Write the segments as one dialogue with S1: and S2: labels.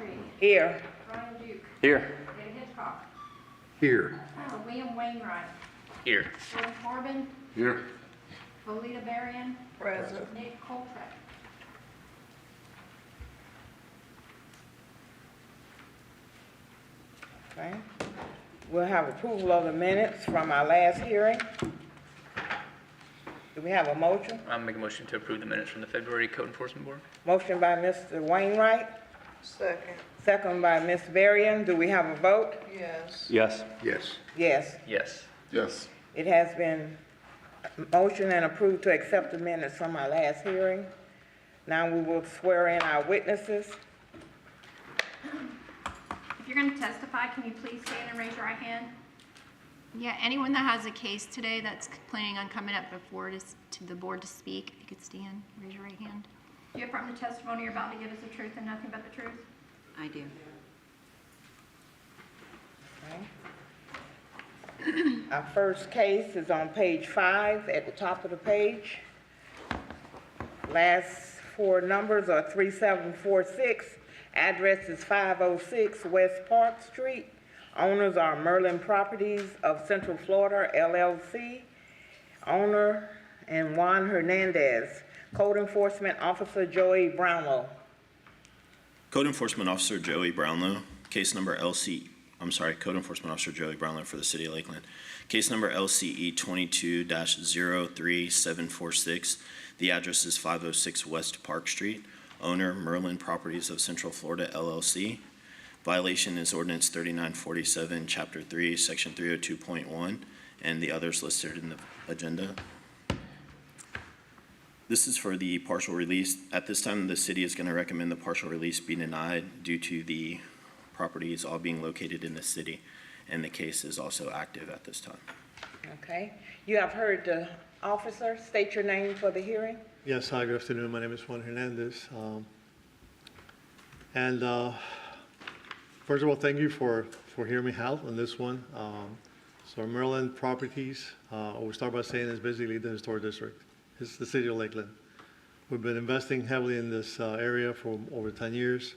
S1: Crabtree.
S2: Here.
S1: Brian Duke.
S3: Here.
S1: Ed Hitchcock.
S4: Here.
S1: William Wainwright.
S3: Here.
S1: Gordon Corbin.
S4: Here.
S1: Lolita Berrien.
S2: Present.
S1: Nick Coltrane.
S2: Okay. We'll have approval of the minutes from our last hearing. Do we have a motion?
S3: I'll make a motion to approve the minutes from the February Code Enforcement Board.
S2: Motion by Mr. Wainwright,
S5: Second,
S2: second by Ms. Varian. Do we have a vote?
S5: yes.
S3: Yes.
S4: Yes.
S2: Yes.
S3: Yes.
S4: Yes.
S2: It has been motioned and approved to accept the minutes from our last hearing. Now we will swear in our witnesses.
S1: If you're going to testify, can you please stand and raise your right hand?
S6: Yeah, anyone that has a case today that's planning on coming up before to the board to speak, if you could stand, raise your right hand.
S1: Do you affirm the testimony you're about to give us the truth and nothing but the truth?
S6: I do.
S2: Okay. Our first case is on page 5 at the top of the page. Last four numbers are 3746. Address is 506 West Park Street. Owners are Merlin Properties of Central Florida, LLC. Owner and Juan Hernandez. Code Enforcement Officer Joey Brownlow.
S7: Code Enforcement Officer Joey Brownlow, case number Code Enforcement Officer Joey Brownlow for the City of Lakeland. Case number LCE 22-03746. The address is 506 West Park Street. Owner, Merlin Properties of Central Florida, LLC. Violation is Ordinance 3947, Chapter 3, Section 302.1, and the others listed in the agenda. This is for the partial release. At this time, the city is going to recommend the partial release be denied due to the properties all being located in the city, and the case is also active at this time.
S2: Okay. You have heard the officer. State your name for the hearing.
S8: Yes, hi, good afternoon. My name is Juan Hernandez. First of all, thank you for hearing me out on this one. So Merlin Properties, we'll start by saying it's basically the historic district. It's the city of Lakeland. We've been investing heavily in this area for over 10 years.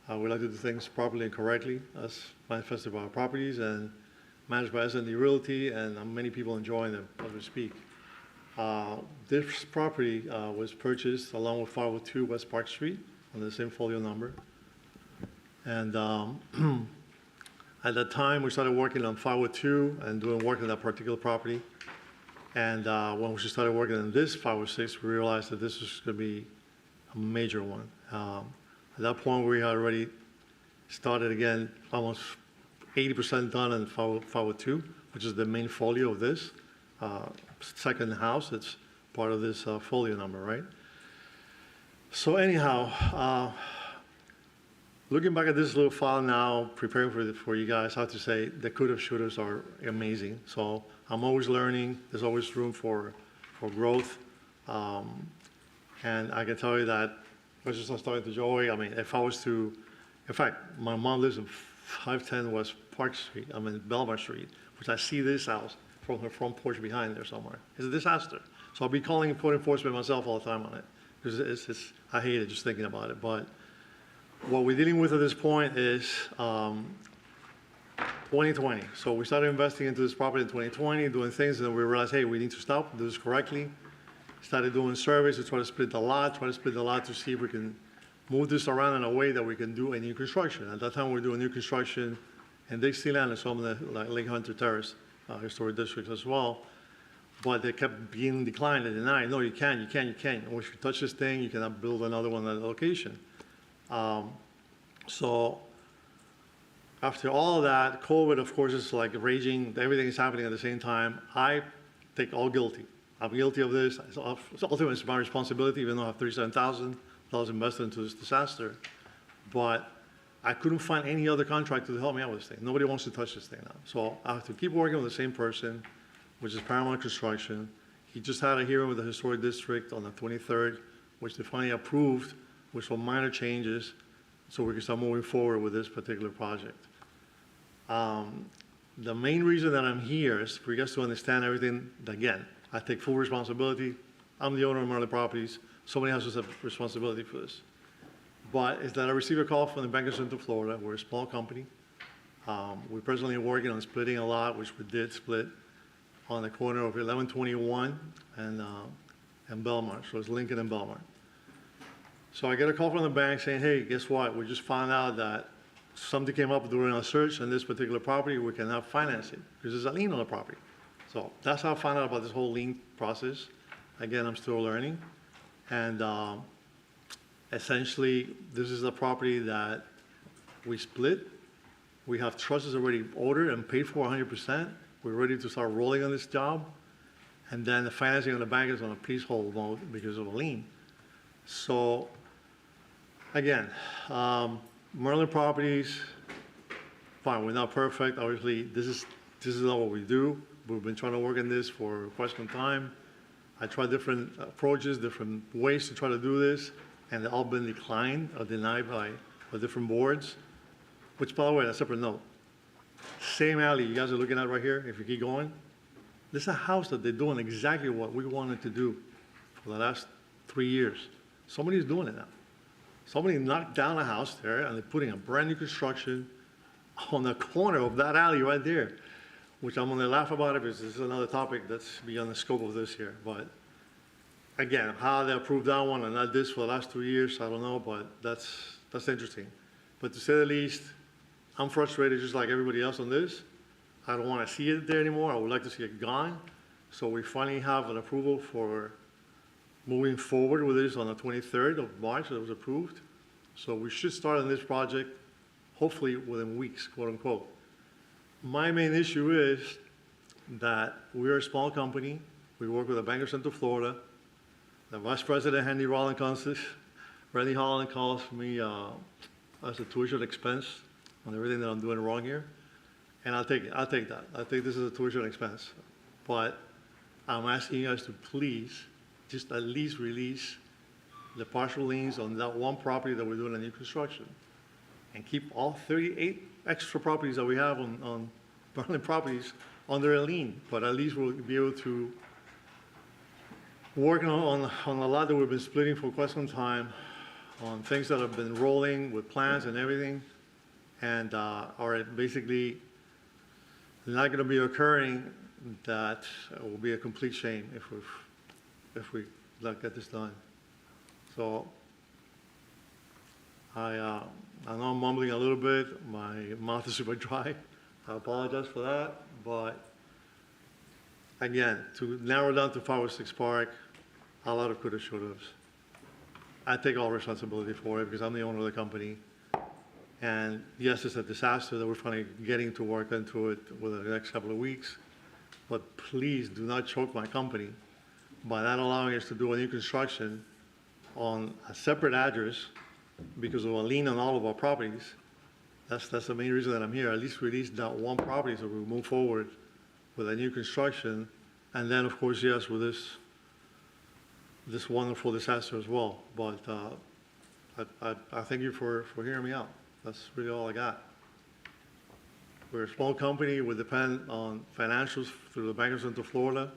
S8: We like to do things properly and correctly, as manifested by our properties and managed by S&D Realty, and many people enjoying them as we speak. This property was purchased along with 502 West Park Street on the same folio number. And at that time, we started working on 502 and doing work on that particular property. And when we started working on this 506, we realized that this was going to be a major one. At that point, we had already started again, almost 80% done on 502, which is the main folio of this. Second house, it's part of this folio number, right? So anyhow, looking back at this little file now, preparing for you guys, I have to say the could-have, should-haves are amazing. So I'm always learning. There's always room for growth. And I can tell you that, I was just starting to Joey, I mean, if I was to, in fact, my mom lives in 510 West Park Street, I'm in Belmar Street, which I see this house from her front porch behind there somewhere. It's a disaster. So I'll be calling code enforcement myself all the time on it, because it's I hate it just thinking about it. But what we're dealing with at this point is 2020. So we started investing into this property in 2020, doing things, and then we realized, hey, we need to stop, do this correctly. Started doing surveys to try to split the lot to see if we can move this around in a way that we can do a new construction. At that time, we were doing new construction in Dixieland and some of the Lake Hunter Terrace historic districts as well. But they kept being declined and denied. No, you can't. And once you touch this thing, you cannot build another one at that location. So after all of that, COVID, of course, is like raging. Everything is happening at the same time. I take all guilty. I'm guilty of this. Ultimately, it's my responsibility, even though I have $37,000 invested into this disaster. But I couldn't find any other contractor to help me out with this thing. Nobody wants to touch this thing now. So I have to keep working with the same person, which is Paramount Construction. He just had a hearing with the Historic District on the 23rd, which they finally approved, which were minor changes, so we can start moving forward with this particular project. The main reason that I'm here is for you guys to understand everything. Again, I take full responsibility. I'm the owner of Merlin Properties. Somebody else has a responsibility for this. But is that I received a call from the Bank of Central Florida. We're a small company. We're presently working on splitting a lot, which we did split on the corner of 1121 and Belmar. So it's Lincoln and Belmar. So I get a call from the bank saying, hey, guess what? We just found out that something came up during our search on this particular property. We cannot finance it because there's a lien on the property. So that's how I found out about this whole lien process. Again, I'm still learning. And essentially, this is a property that we split. We have trusses already ordered and paid for 100%. We're ready to start rolling on this job. And then the financing of the bank is on a please hold mode because of a lien. So, again, Merlin Properties, fine, we're not perfect. Obviously, this is not what we do. We've been trying to work on this for quite some time. I tried different approaches, different ways to try to do this, and they've all been declined or denied by different boards, which, by the way, on a separate note, same alley you guys are looking at right here, if you keep going, there's a house that they're doing exactly what we wanted to do for the last 3 years. Somebody's doing it now. Somebody knocked down a house there, and they're putting a brand-new construction on the corner of that alley right there, which I'm going to laugh about it because this is another topic that's beyond the scope of this here. But again, how they approved that one and not this for the last 2 years, I don't know, but that's interesting. But to say the least, I'm frustrated just like everybody else on this. I don't want to see it there anymore. I would like to see it gone. So we finally have an approval for moving forward with this on the 23rd of March. It was approved. So we should start on this project, hopefully within weeks, quote unquote. My main issue is that we're a small company. We work with the Bank of Central Florida. The Vice President, Randy Holland, calls me as a tuition expense on everything that I'm doing wrong here. And I'll take it. I'll take that. I think this is a tuition expense. But I'm asking you guys to please just at least release the partial liens on that one property that we're doing a new construction. And keep all 38 extra properties that we have on Berlin properties under a lien. But at least we'll be able to work on a lot that we've been splitting for quite some time, on things that have been rolling with plans and everything, and are basically not going to be occurring. That will be a complete shame if we not get this done. So I know I'm mumbling a little bit. My mouth is super dry. I apologize for that. But again, to narrow down to 506 Park, a lot of coulda, shouldas. I take all responsibility for it because I'm the owner of the company. And yes, it's a disaster that we're finally getting to work into it within the next couple of weeks. But please do not choke my company by not allowing us to do a new construction on a separate address because of a lien on all of our properties. That's the main reason that I'm here. At least release that one property so we move forward with a new construction. And then, of course, yes, with this wonderful disaster as well. But I thank you for hearing me out. That's really all I got. We're a small company. We depend on financials through the Bank of Central Florida.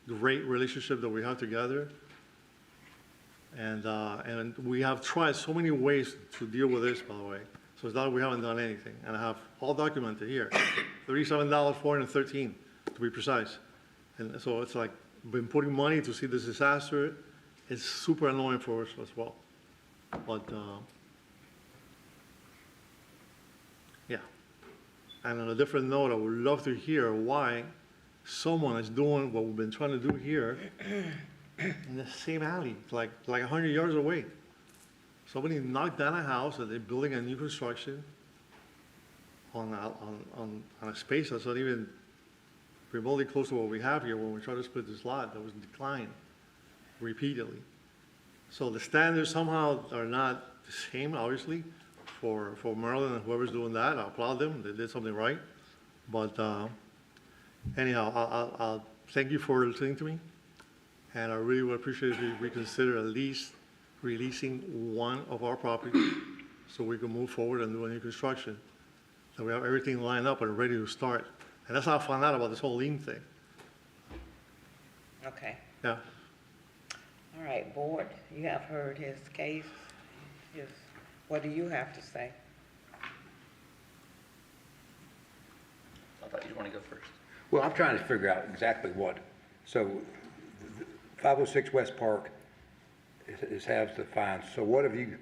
S8: Great relationship that we have together. And we have tried so many ways to deal with this, by the way. So it's not that we haven't done anything. And I have all documented here. $37,413 to be precise. And so it's like, been putting money to see this disaster. It's super annoying for us as well. But, yeah. And on a different note, I would love to hear why someone is doing what we've been trying to do here in the same alley, like 100 yards away. Somebody knocked down a house and they're building a new construction on a space that's not even remotely close to what we have here when we try to split this lot that was declined repeatedly. So the standards somehow are not the same, obviously, for Maryland and whoever's doing that. I applaud them. They did something right. But anyhow, I'll thank you for listening to me. And I really would appreciate if you reconsider at least releasing one of our properties so we can move forward and do a new construction. So we have everything lined up and ready to start. And that's how I found out about this whole lien thing.
S2: Okay.
S8: Yeah.
S2: All right, board, you have heard his case, his What do you have to say?
S3: I thought you'd want to go first.
S4: Well, I'm trying to figure out exactly what, so 506 West Park has the fines. So what are you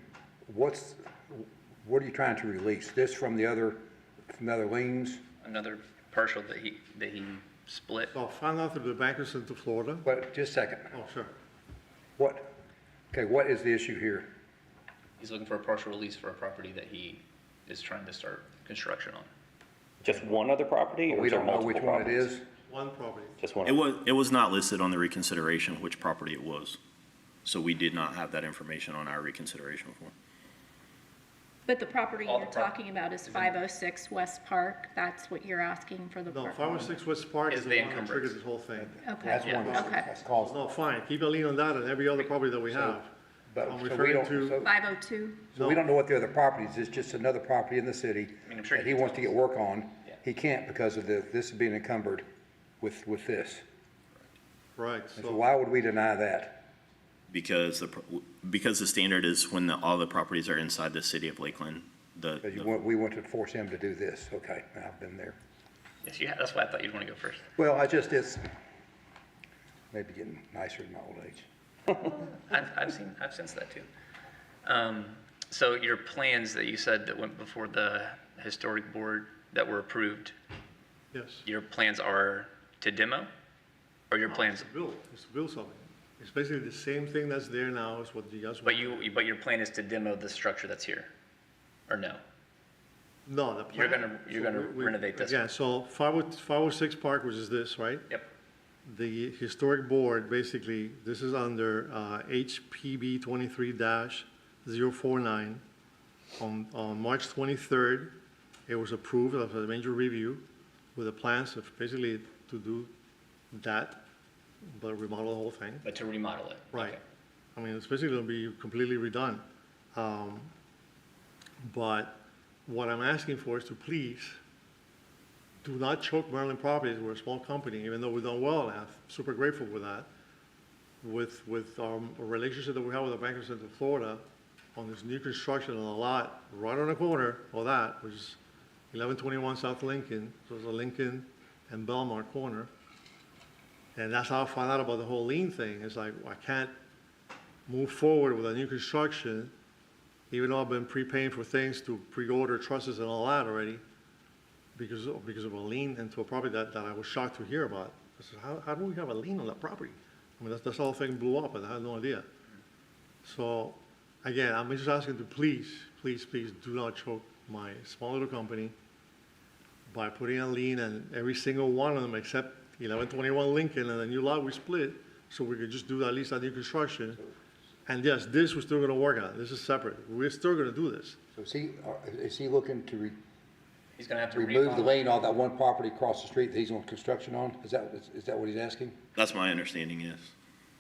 S4: trying to release? This from the other liens?
S3: Another partial that he split.
S8: So found out through the bankers into Florida.
S4: But just a second.
S8: Oh, sure.
S4: What is the issue here?
S3: He's looking for a partial release for a property that he is trying to start construction on.
S5: Just one other property, or
S4: We
S5: is there
S4: don't know
S5: multiple
S4: which one it
S5: properties?
S4: is.
S8: One property.
S5: Just one.
S7: It was not listed on the reconsideration which property it was. So we did not have that information on our reconsideration form.
S6: But the property
S3: All
S6: you're
S3: the prop-
S6: talking about is 506 West Park. That's what you're asking for the.
S8: No,
S6: park.
S8: 506 West Park
S3: Is
S8: is
S3: the
S8: the one that
S3: encumbrance.
S8: triggers this whole thing.
S6: Okay.
S4: That's one.
S6: Okay.
S4: That's caused.
S8: No, fine, keep a lien on that and every other property that we have.
S4: But
S8: I'm
S4: so we
S8: referring
S4: don't,
S8: to-
S4: so
S6: 502.
S4: we don't know what the other properties is, just another property in the city
S3: mean, I'm sure
S4: that
S3: he
S4: he wants to get work on.
S3: Yeah.
S4: He can't because of this being encumbered with this.
S8: Right,
S4: And so
S8: so,
S4: why would we deny that?
S7: Because the standard is when all the properties are inside the city of Lakeland,
S4: Because we want to force him to do this. Okay, I've been there.
S3: Yes, you have. That's why I thought you'd want to go first.
S4: Well, it's maybe getting nicer in my old age.
S3: I've sensed that too. So your plans that you said that went before the historic board that were approved,
S8: yes.
S3: your plans are to demo? Or your plans,
S8: It's to build something. It's basically the same thing that's there now is what you guys want.
S3: but your plan is to demo the structure that's here? Or no?
S8: No, the
S3: You're
S8: plan.
S3: you're gonna renovate this
S8: Yeah,
S3: one?
S8: so 506 Park, which is this, right?
S3: Yep.
S8: The historic board, basically, this is under HPB 23-049. On March 23rd, it was approved of a major review with the plans of basically to do that, but remodel the whole thing.
S3: But to remodel it?
S8: Right.
S3: Okay.
S8: I mean, it's basically going to be completely redone. But what I'm asking for is to please do not choke Maryland Properties. We're a small company, even though we've done well, and I'm super grateful for that. With our relationship that we have with the Bank of Central Florida on this new construction on a lot right on the corner of that, which is 1121 South Lincoln, so it's a Lincoln and Belmar corner. And that's how I found out about the whole lien thing. It's like, I can't move forward with a new construction, even though I've been prepaying for things to pre-order trusses and all that already, because of a lien into a property that I was shocked to hear about. I said, how do we have a lien on that property? I mean, that's how the thing blew up, and I had no idea. So, again, I'm just asking to please do not choke my small little company by putting a lien on every single one of them except 1121 Lincoln and the new lot we split, so we could just do at least that new construction. And yes, this we're still gonna work on. This is separate. We're still gonna do this.
S4: So is he looking to
S3: He's gonna have to
S4: remove the
S3: remodel.
S4: lane on that one property across the street that he's on construction on? Is that what he's asking?
S7: That's my understanding, yes.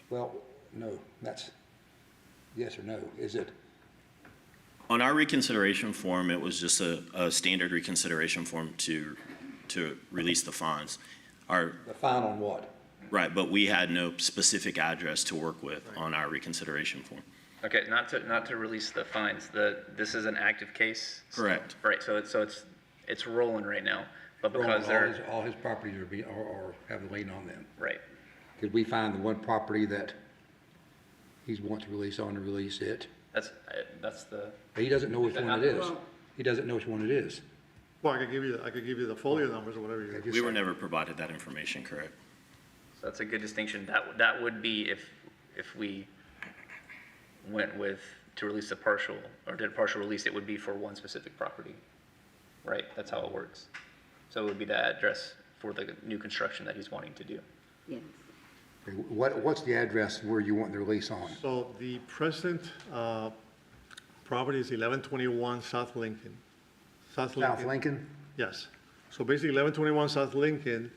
S4: Well, no, that's yes or no. Is it?
S7: On our reconsideration form, it was just a standard reconsideration form to release the funds.
S4: The fine on what?
S7: Right, but we had no specific address to work with on our reconsideration form.
S3: Okay, not to release the fines. This is an active case?
S7: Correct.
S3: Right, so it's rolling right now, but because
S4: all his properties are have the lien on them.
S3: right.
S4: Could we find the one property that he's wanting to release on to release it?
S3: That's the,
S4: But he doesn't know which
S3: Is that
S4: one
S3: not-
S4: it is. He doesn't know which one it is.
S8: Well, I could give you the folio numbers or whatever you.
S4: Okay,
S7: We were never provided that information, correct?
S3: so that's a good distinction. That would be if we went with, to release a partial, or did a partial release, it would be for one specific property. Right, that's how it works. So it would be the address for the new construction that he's wanting to do.
S4: Okay, what's the address where you want the release on?
S8: So the present property is 1121 South Lincoln.
S4: South Lincoln?
S8: Yes. So basically 1121 South Lincoln,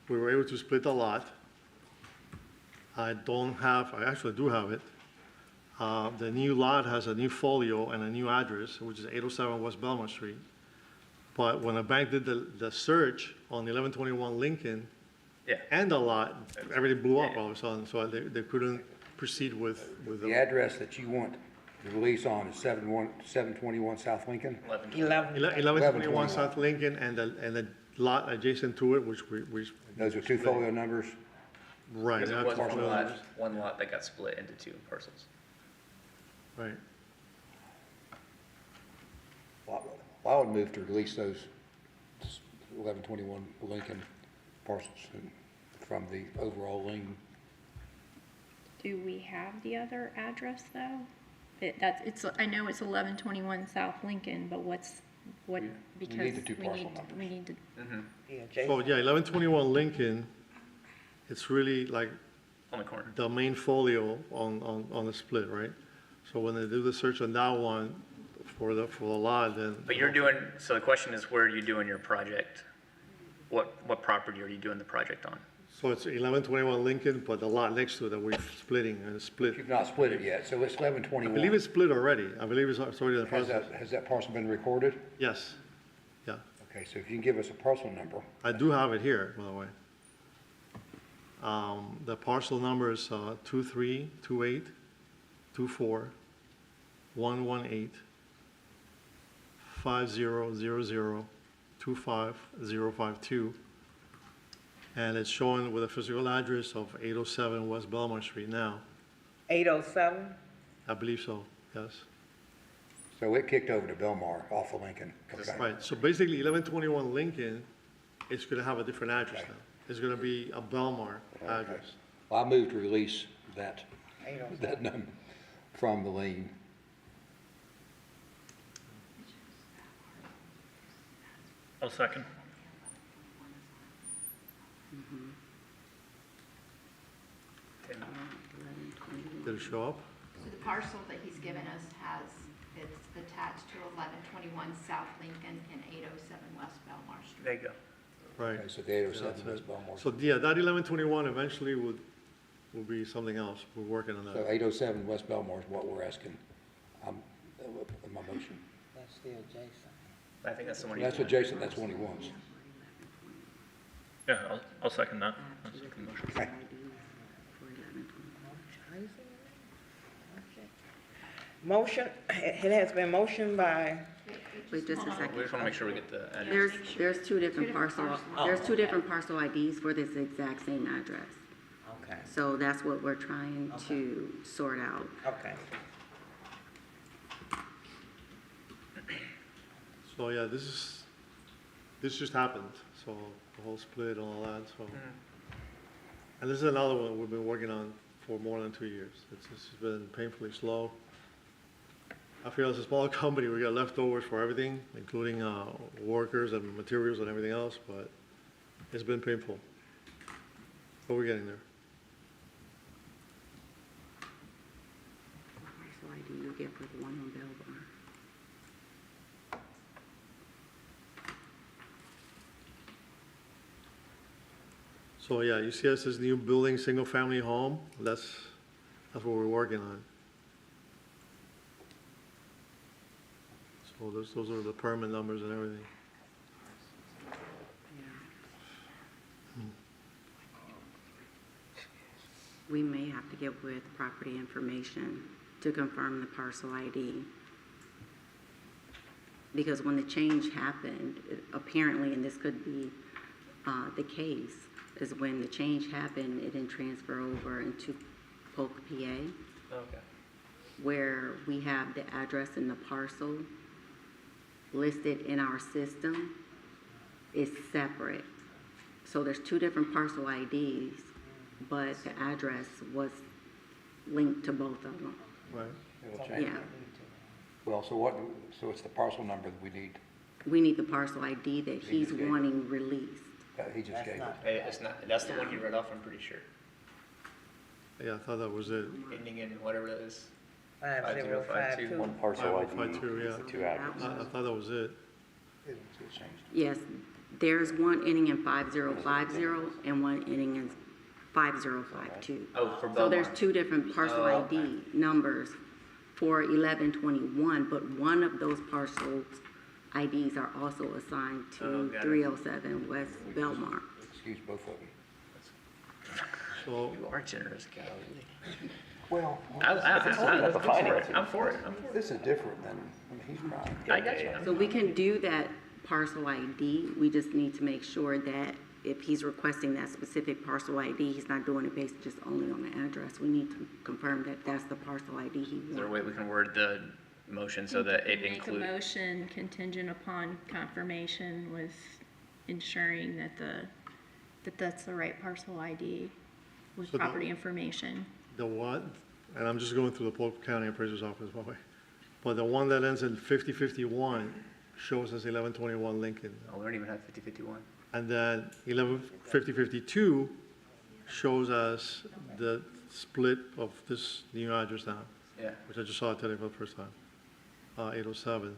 S8: we were able to split the lot. I actually do have it. The new lot has a new folio and a new address, which is 807 West Belmont Street. But when the bank did the search on 1121 Lincoln
S3: Yeah,
S8: and the lot, everything blew up
S3: Yeah.
S8: all of a sudden, so they couldn't proceed with
S4: The address that you want the release on is 721 South Lincoln?
S2: 11.
S8: 1121 South Lincoln and the lot adjacent to it, which we.
S4: Those are two folio numbers?
S8: Right.
S3: Because it
S8: that's
S3: was
S8: what-
S3: one lot that got split into two parcels.
S8: Right.
S4: Well, I would move to release those 1121 Lincoln parcels from the overall lien.
S6: Do we have the other address, though? I know it's 1121 South Lincoln, but what, because
S4: need the two
S6: we
S4: parcel
S6: need,
S4: numbers.
S6: we need to,
S2: Yeah,
S8: So,
S2: Jason.
S8: yeah, 1121 Lincoln, it's really like
S3: On the corner.
S8: the main folio on the split, right? So when they do the search on that one for the lot, then.
S3: But so the question is, where are you doing your project? What property are you doing the project on?
S8: So it's 1121 Lincoln, but the lot next to it that we're splitting, and it's split.
S4: You've not split it yet, so it's
S8: I
S4: 1121.
S8: believe it's split already. I believe it's already in the process.
S4: Has that parcel been recorded?
S8: Yes, yeah.
S4: Okay, so if you can give us a parcel number.
S8: I do have it here, by the way. The parcel number is 2328-118-5000-25052. And it's showing with a physical address of 807 West Belmont Street now.
S2: 807?
S8: I believe so, yes.
S4: So it kicked over to Belmar off of Lincoln. Okay.
S8: Right, so basically 1121 Lincoln is gonna have a different address now. It's gonna be a Belmar address.
S4: Well, I move to release that
S2: 807.
S4: number from the lien.
S9: I'll second.
S8: Did it show up?
S1: So the parcel that he's given us it's attached to 1121 South Lincoln and 807 West Belmar Street.
S3: There you go.
S8: Right.
S4: Okay, so the 807
S8: That's
S4: West
S8: it.
S4: Belmar.
S8: So, yeah, that 1121 eventually will be something else. We're working on
S4: So
S8: that.
S4: 807 West Belmar is what we're asking, in my motion.
S2: That's still Jason.
S3: I think that's the one.
S4: That's what Jason, that's one he wants.
S9: Yeah, I'll second that.
S4: Okay.
S2: Motion, it has been motioned by,
S10: Wait just a
S3: We
S10: second.
S3: just want to make sure we get the address.
S10: There's two different parcel, there's two different parcel IDs for this exact same address.
S2: okay,
S10: So that's what we're trying to sort out.
S2: okay.
S8: So, yeah, this just happened, so the whole split and all that, so. And this is another one we've been working on for more than 2 years. It's been painfully slow. I feel as a small company, we got leftovers for everything, including workers and materials and everything else, but it's been painful. But we're getting there.
S10: What parcel ID you get for the one on Belmar?
S8: So, yeah, you see us this new building, single-family home, that's what we're working on. So those are the permit numbers and everything.
S10: We may have to get with property information to confirm the parcel ID. Because when the change happened, apparently, and this could be the case, is when the change happened, it didn't transfer over into Polk, PA,
S3: Okay.
S10: where we have the address and the parcel listed in our system is separate. So there's two different parcel IDs, but the address was linked to both of them.
S8: Right.
S4: It'll change.
S10: Yeah,
S4: Well, so it's the parcel number that we need,
S10: we need the parcel ID that he's wanting released.
S4: he just gave it.
S3: Hey, it's not, that's the one you read off, I'm pretty sure.
S8: Yeah, I thought that was it.
S3: Ending in whatever that is.
S2: 5052.
S5: One parcel ID,
S8: 5052, yeah.
S5: two addresses.
S8: I thought that was it.
S10: Yes, there's one ending in 5050 and one ending in 5052.
S3: Oh, for
S10: So there's
S3: Belmar.
S10: two different parcel
S3: Oh,
S10: ID numbers for 1121, but one of those parcels IDs are also assigned
S3: Oh,
S10: to
S3: got it.
S10: 307 West
S4: Excuse both of them.
S8: So,
S3: You are generous, golly.
S4: Well,
S5: that's a financing.
S3: I'm for it.
S4: this is different than, I mean, he's right.
S3: I got you.
S10: So we can do that parcel ID, we just need to make sure that if he's requesting that specific parcel ID, he's not doing it based just only on the address. We need to confirm that that's the parcel ID he
S3: Is there a
S10: wants.
S3: way we can word the motion so that it
S6: Make a
S3: includes?
S6: motion contingent upon confirmation with ensuring that that's the right parcel ID with
S8: So the-
S6: property information.
S8: The one, and I'm just going through the Polk County Appraiser's Office, by the way, but the one that ends in 5051 shows us 1121 Lincoln.
S3: Oh, we don't even have 5051.
S8: And then 5052 shows us the split of this new address now,
S3: Yeah.
S8: which I just saw today for the first time, 807.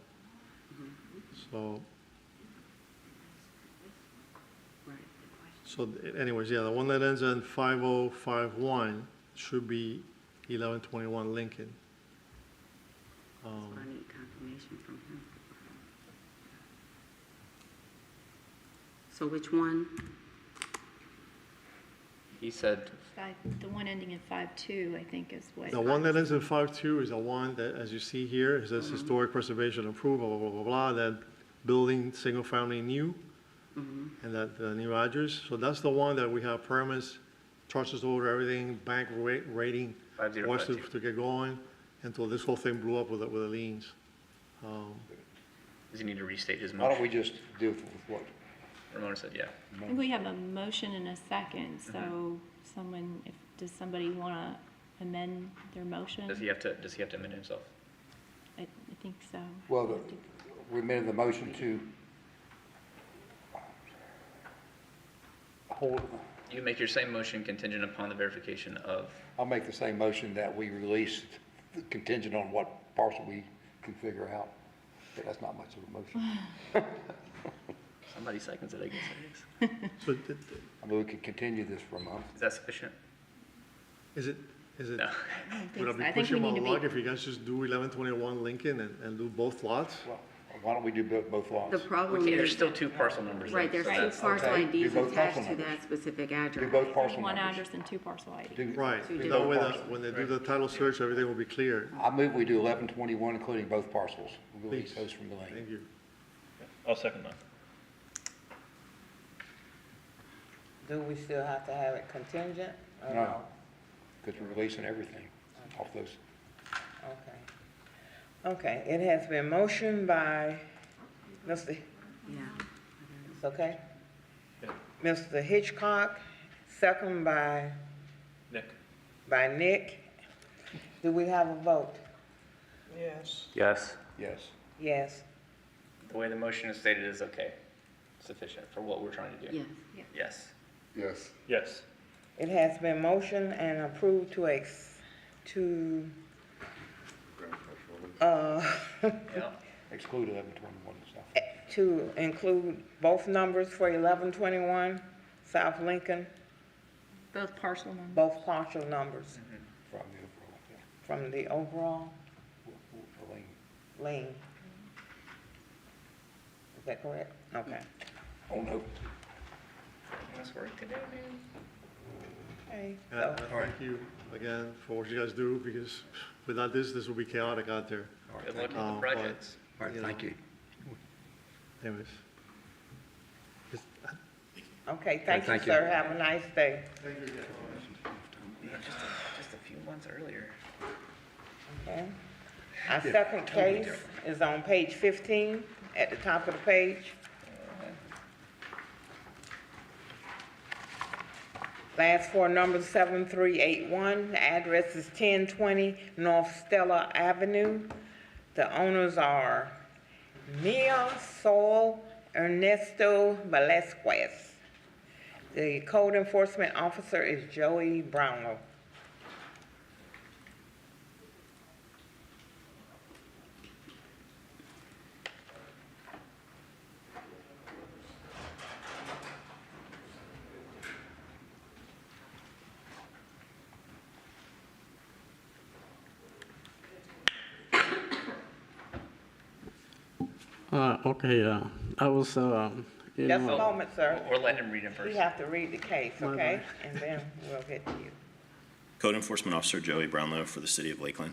S8: So,
S10: Right.
S8: so anyways, yeah, the one that ends in 5051 should be 1121 Lincoln.
S10: So I need confirmation from him. So which one?
S3: He said,
S6: The one ending in 52, I think, is what.
S8: The one that ends in 52 is the one that, as you see here, it says historic preservation approved, blah, blah, blah, blah, blah, that building, single family new, and that the new address. So that's the one that we have permits, charges order, everything, bank rating, wants
S3: 5052.
S8: to get going, until this whole thing blew up with the liens.
S3: does he need to restate his
S4: Why don't we
S3: motion?
S4: just deal with what?
S3: Ramona said, yeah.
S6: I think we have a motion and a second, so does somebody want to amend their motion?
S3: Does he have to amend himself?
S6: I think so.
S4: Well, we made the motion to hold,
S3: You make your same motion contingent upon the verification of,
S4: I'll make the same motion that we release contingent on what parcel we can figure out. But that's not much of a motion.
S3: somebody seconds it, I guess it is.
S8: So
S4: I mean, we could continue this for a month.
S3: Is that sufficient?
S8: is it,
S3: No.
S8: would I be
S6: I think we
S8: pushing my
S6: need to
S8: luck
S6: be,
S8: if you guys just do 1121 Lincoln and do both lots?
S4: Well, why don't we do both lots?
S10: The problem
S3: There's
S10: is,
S3: still two parcel numbers.
S10: right,
S3: though,
S10: there's
S3: so
S10: two
S3: that's-
S10: parcel
S4: okay. Do
S10: IDs
S4: both
S10: attached
S4: parcel
S10: to
S4: numbers.
S10: that specific
S4: Do
S10: address.
S4: both parcel
S6: one
S4: numbers.
S6: address and two parcel IDs.
S4: Do-
S8: Right,
S10: Two
S8: that
S10: different
S8: way,
S4: parcels.
S8: when they do the title search, everything will be clear.
S4: I move we do 1121, including both parcels. We'll release
S8: Please.
S4: those from the lane.
S8: Thank you.
S9: I'll second that.
S2: Do we still have to have it contingent or
S4: No.
S2: no?
S4: Because we're releasing everything off those.
S2: Okay. Okay, it has been motioned by Mr.,
S10: Yeah.
S2: it's okay?
S9: Yeah.
S2: Mr. Hitchcock, second by
S9: Nick?
S2: Nick. Do we have a vote?
S5: Yes.
S4: Yes.
S2: Yes.
S3: The way the motion is stated is okay, sufficient for what we're trying to do.
S10: Yes.
S3: Yes.
S4: Yes.
S9: Yes.
S2: It has been motioned and approved to
S3: Yeah.
S4: Exclude 1121 stuff.
S2: to include both numbers for 1121 South Lincoln,
S6: Both parcel numbers.
S2: both partial numbers
S4: From the overall, yeah.
S2: from the overall
S4: The lane.
S2: lien. Is that correct? Okay.
S4: Oh, no.
S3: Nice work today, man.
S2: Okay,
S8: And
S2: so,
S8: thank you again for what you guys do, because without this will be chaotic out there.
S3: Good luck with
S8: Um,
S3: the
S8: but-
S3: projects.
S4: All right, thank you.
S8: Anyways.
S2: okay, thank you,
S4: thank you.
S2: sir. Have a nice day.
S3: Yeah, just a few months earlier.
S2: Okay. Our second case is on page 15, at the top of the page. Last four numbers 7381, the address is 1020 North Stella Avenue. The owners are Mia Sol Ernesto Velasquez. The code enforcement officer is Joey Brownlow.
S11: Okay, I was,
S2: Just a moment, sir.
S3: Or let him read him
S2: We
S3: first.
S2: have to read the case, okay? And then we'll get to you.
S7: Code Enforcement Officer Joey Brownlow for the City of Lakeland.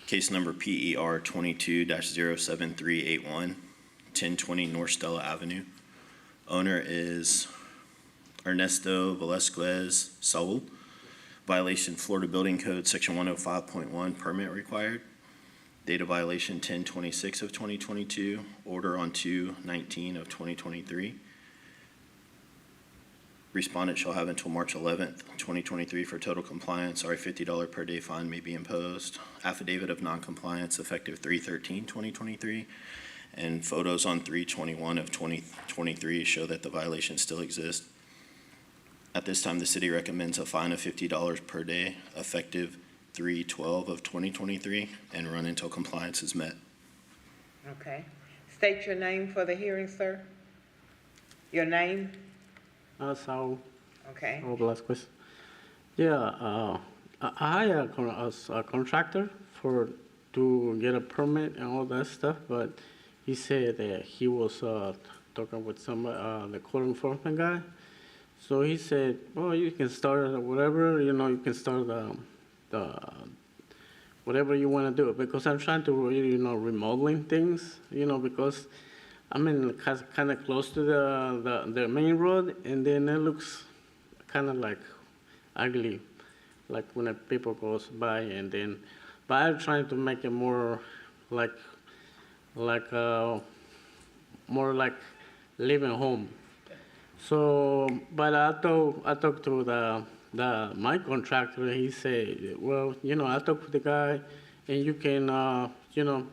S7: Case number PER 22-07381, 1020 North Stella Avenue. Owner is Ernesto Velasquez Saul. Violation Florida Building Code Section 105.1, permit required. Date of violation 10/26 of 2022, order on 2/19 of 2023. Respondent shall have until March 11th, 2023 for total compliance, or a $50 per day fine may be imposed. Affidavit of noncompliance effective 3/13/2023, and photos on 3/21 of 2023 show that the violation still exists. At this time, the city recommends a fine of $50 per day effective 3/12 of 2023 and run until compliance is met.
S2: Okay. State your name for the hearing, sir. Your name?
S11: Saul
S2: Okay.
S11: Velasquez. Yeah, I hired a contractor to get a permit and all that stuff, but he said that he was talking with the code enforcement guy. So he said, well, you can start whatever, you can start the whatever you want to do, because I'm trying to really, remodeling things, because I'm in kind of close to the main road, and then it looks kind of like ugly, like when people goes by, and then, but I'm trying to make it more like more like living home. So, but I talked to my contractor. He said, well, I talked to the guy, and you can, you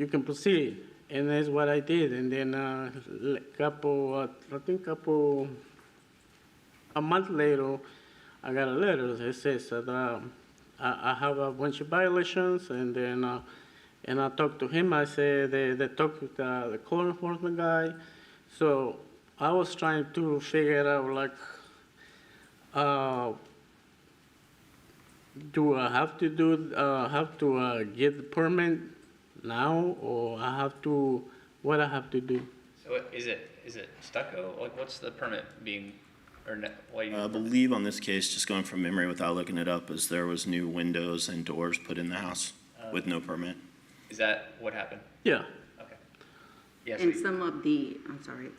S11: can proceed. And that's what I did. And then a month later, I got a letter that says that I have a bunch of violations. And then and I talked to him. I said they talked to the code enforcement guy. So I was trying to figure out do I have to get the permit now, or what I have to do?
S3: So is it stucco? Like, what's the permit being, or why you?
S7: I believe on this case, just going from memory without looking it up, is there was new windows and doors put in the house with no permit.
S3: Is that what happened?
S11: Yeah.
S3: Okay. Yes.
S10: And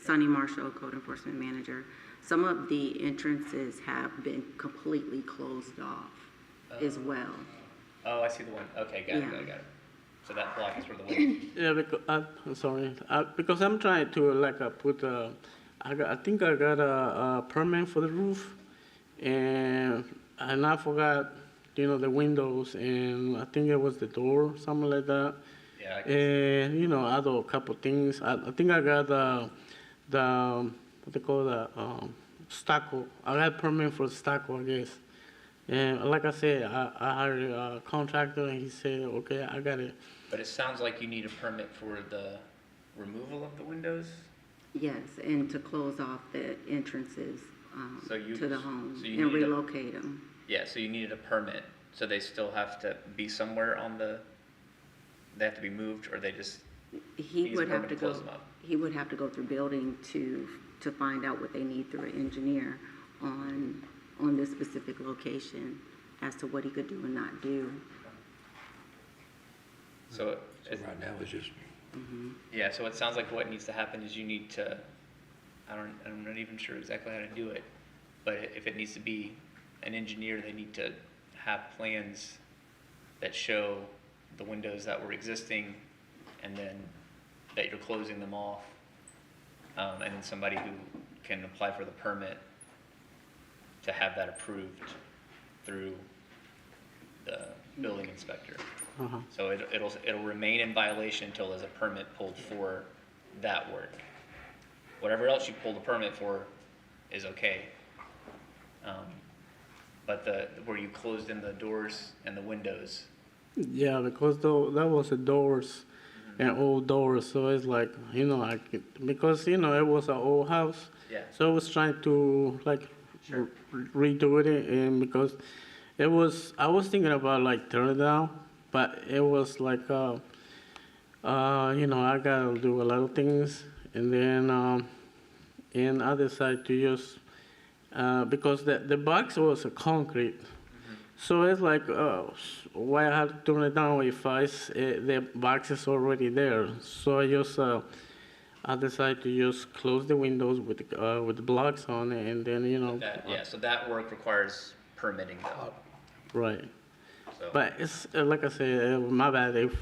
S10: Sonny Marshall, Code Enforcement Manager, some of the entrances have been completely closed off as well.
S3: Oh, I see the one. Okay, got
S10: Yeah.
S3: it. So that block is where the window.
S11: Yeah, because I'm sorry. Because I'm trying to put I think I got a permit for the roof, and I forgot, the windows, and I think it was the door, something like that.
S3: Yeah. I guess.
S11: And other couple things. I think I got the what they call stucco. I got a permit for stucco, I guess. And like I said, I hired a contractor, and he said, okay, I got it.
S3: But it sounds like you need a permit for the removal of the windows?
S10: Yes, and to close off the entrances to the homes
S3: so you
S10: and
S3: need
S10: relocate them.
S3: Yeah, so you needed a permit, so they still have to be somewhere they have to be moved, or they just,
S10: He
S3: Needs a
S10: would have
S3: permit
S10: to
S3: to
S10: go,
S3: close them up.
S10: he would have to go through building to find out what they need through an engineer on this specific location as to what he could do and not do.
S3: so
S4: So right now, it's just,
S3: yeah, so it sounds like what needs to happen is you need to, I'm not even sure exactly how to do it, but if it needs to be an engineer, they need to have plans that show the windows that were existing, and then that you're closing them off, and then somebody who can apply for the permit to have that approved through the building inspector.
S11: Uh-huh.
S3: So it'll remain in violation until there's a permit pulled for that work. Whatever else you pull the permit for is okay. But where you closed in the doors and the windows,
S11: Yeah, because that was the doors and old doors, so it's like, because it was an old house.
S3: Yeah.
S11: So I was trying to
S3: Sure.
S11: redo it, and because I was thinking about tear it down, but it was I gotta do a lot of things, and then and I decided to use because the box was a concrete So it's like, why I have to turn it down if the box is already there? So I decide to just close the windows with the blocks on it, and then,
S3: So that work requires permitting though,
S11: right.
S3: so.
S11: But it's, like I said, my bad if,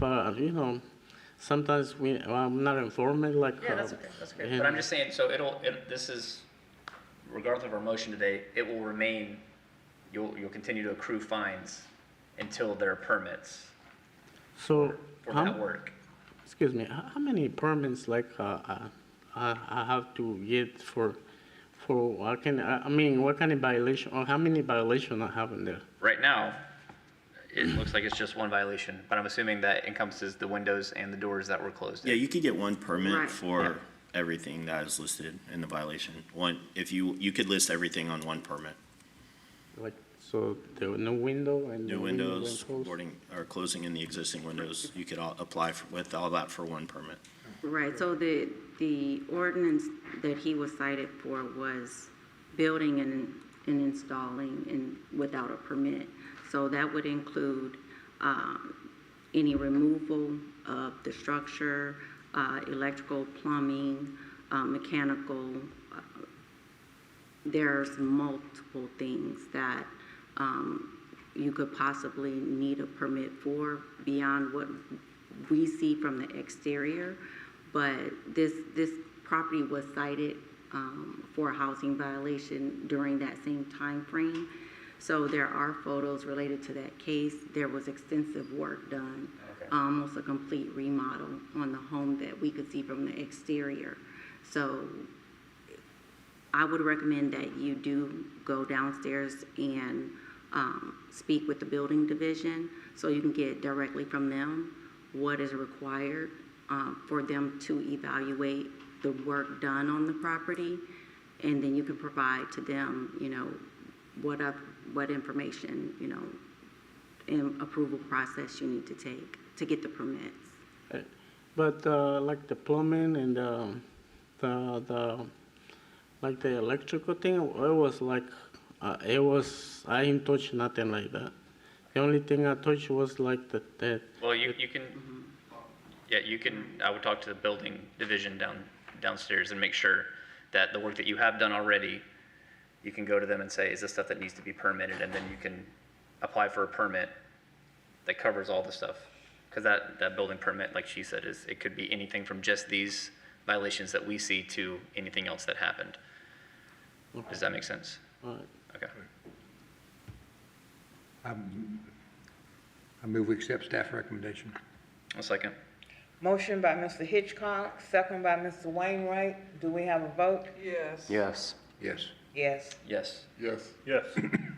S11: sometimes I'm not informed, like.
S3: Yeah, that's okay,
S11: and-
S3: But I'm just saying, so this is, regardless of our motion today, it will remain, you'll continue to accrue fines until there are permits
S11: So,
S3: for that work.
S11: excuse me, how many permits, like, I have to get for, what kind of violation, or how many violation I have in there?
S3: Right now, it looks like it's just one violation, but I'm assuming that encompasses the windows and the doors that were closed.
S7: Yeah, you could get one permit
S10: Right.
S7: for everything that is listed in the violation. If you could list everything on one permit.
S11: Like, so there were no window and.
S7: New
S11: the window
S7: windows,
S11: went closed?
S7: boarding, or closing in the existing windows, you could apply with all that for one permit.
S10: Right, so the ordinance that he was cited for was building and installing and without a permit. So that would include any removal of the structure, electrical, plumbing, mechanical. There's multiple things that you could possibly need a permit for beyond what we see from the exterior. But this property was cited for a housing violation during that same time frame. So there are photos related to that case. There was extensive work done, almost a complete remodel on the home that we could see from the exterior. So I would recommend that you do go downstairs and speak with the building division so you can get directly from them what is required for them to evaluate the work done on the property, and then you can provide to them, what information, and approval process you need to take to get the permits.
S11: But, like the plumbing and like the electrical thing, it was like, I didn't touch nothing like that. The only thing I touched was like that.
S3: Well, you can, I would talk to the building division downstairs and make sure that the work that you have done already, you can go to them and say, is this stuff that needs to be permitted? And then you can apply for a permit that covers all the stuff. Because that building permit, like she said, it could be anything from just these violations that we see to anything else that happened. Does that make sense?
S11: All right.
S3: Okay.
S4: I move we accept staff recommendation.
S3: A second.
S2: Motion by Mr. Hitchcock, second by Mr. Wainwright. Do we have a vote?
S5: Yes. Yes.
S4: Yes.
S2: Yes.
S3: Yes.
S9: Yes.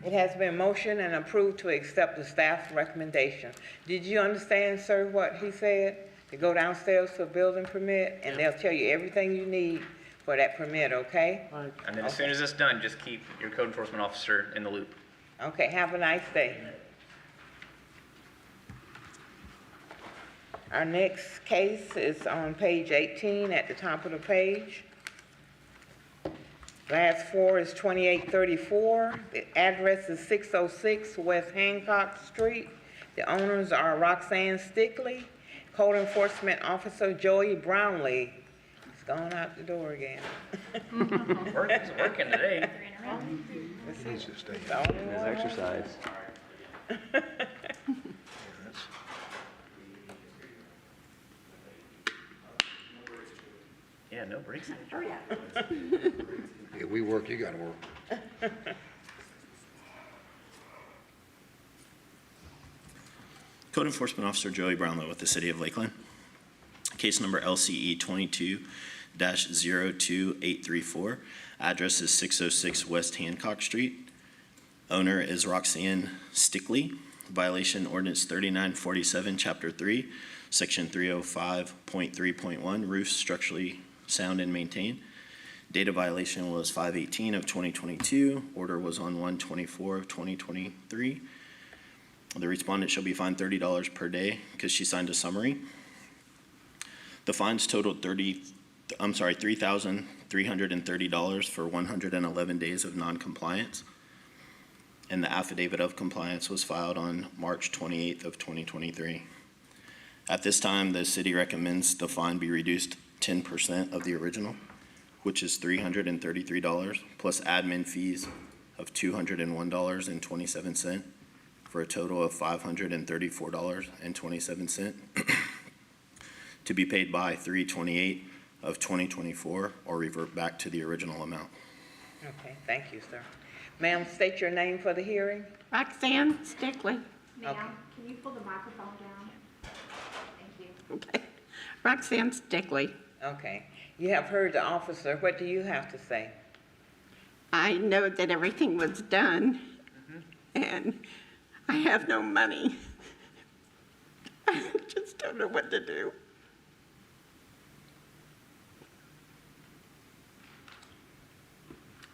S2: It has been motioned and approved to accept the staff's recommendation. Did you understand, sir, what he said? To go downstairs to a building permit, and they'll tell you everything you need for that permit, okay?
S11: All right.
S3: And then as soon as it's done, just keep your code enforcement officer in the loop.
S2: Okay, have a nice day. Our next case is on page 18 at the top of the page. Last four is 2834. The address is 606 West Hancock Street. The owners are Roxanne Stickley, Code Enforcement Officer Joey Brownlee. He's gone out the door again.
S3: It's working today.
S4: It needs to stay.
S2: The only
S5: His
S2: one.
S5: exercise.
S3: Yeah, no breaks.
S4: Yeah, we work, you gotta work.
S7: Code Enforcement Officer Joey Brownlow with the City of Lakeland. Case number LCE 22-02834. Address is 606 West Hancock Street. Owner is Roxanne Stickley. Violation ordinance 3947, Chapter 3, Section 305.3.1, roofs structurally sound and maintained. Date of violation was 5/18 of 2022. Order was on 1/24 of 2023. The respondent shall be fined $30 per day because she signed a summary. The fines totaled $3,330 for 111 days of noncompliance. and the affidavit of compliance was filed on March 28th of 2023. At this time, the city recommends the fine be reduced 10% of the original, which is $333, plus admin fees of $201.27, for a total of $534.27, to be paid by 3/28 of 2024, or revert back to the original amount.
S2: Okay, thank you, sir. Ma'am, state your name for the hearing.
S12: Roxanne Stickley.
S1: Ma'am, can you pull the microphone down? Thank you.
S12: Okay. Roxanne Stickley.
S2: Okay, you have heard the officer. What do you have to say?
S12: I know that everything was done, and I have no money. I just don't know what to do.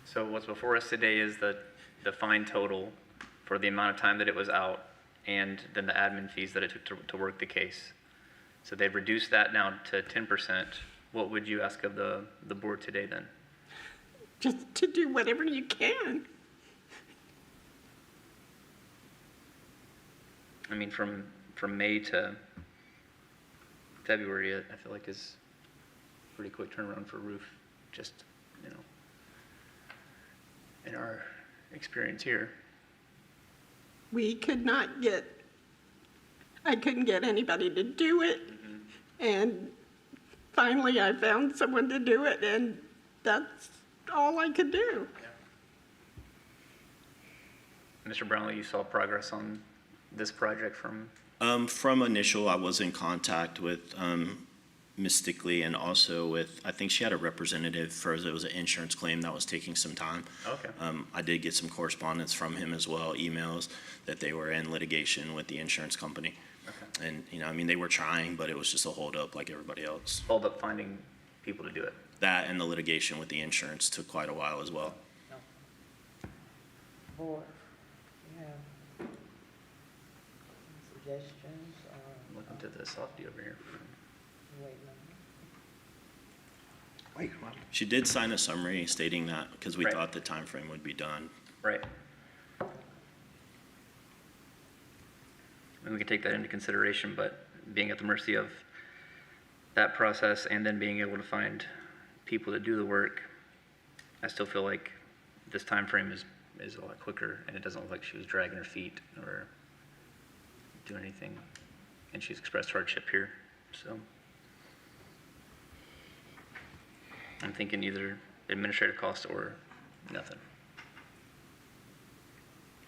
S3: So what's before us today is the fine total for the amount of time that it was out, and then the admin fees that it took to work the case. So they've reduced that now to 10%. What would you ask of the board today then?
S12: Just to do whatever you can.
S3: I mean, from May to February, I feel like is a pretty quick turnaround for a roof, just, you know, in our experience here.
S12: We could not get, I couldn't get anybody to do it. And finally I found someone to do it, and that's all I could do.
S3: Mr. Brownlee, you saw progress on this project from?
S7: From initial, I was in contact with Ms. Stickley, and also with, I think she had a representative for, it was an insurance claim that was taking some time.
S3: Okay.
S7: I did get some correspondence from him as well, emails, that they were in litigation with the insurance company.
S3: Okay.
S7: And, you know, I mean, they were trying, but it was just a holdup like everybody else.
S3: Hold up finding people to do it.
S7: That and the litigation with the insurance took quite a while as well.
S2: Board, you have suggestions or?
S3: Looking to the softy over here.
S2: Waiting on
S4: Wait, what?
S7: She did sign a summary stating that, because we
S3: Right.
S7: thought the time frame would be done.
S3: Right. And we can take that into consideration, but being at the mercy of that process and then being able to find people to do the work, I still feel like this time frame is a lot quicker, and it doesn't look like she was dragging her feet or doing anything. And she's expressed hardship here, so. I'm thinking either administrative costs or nothing.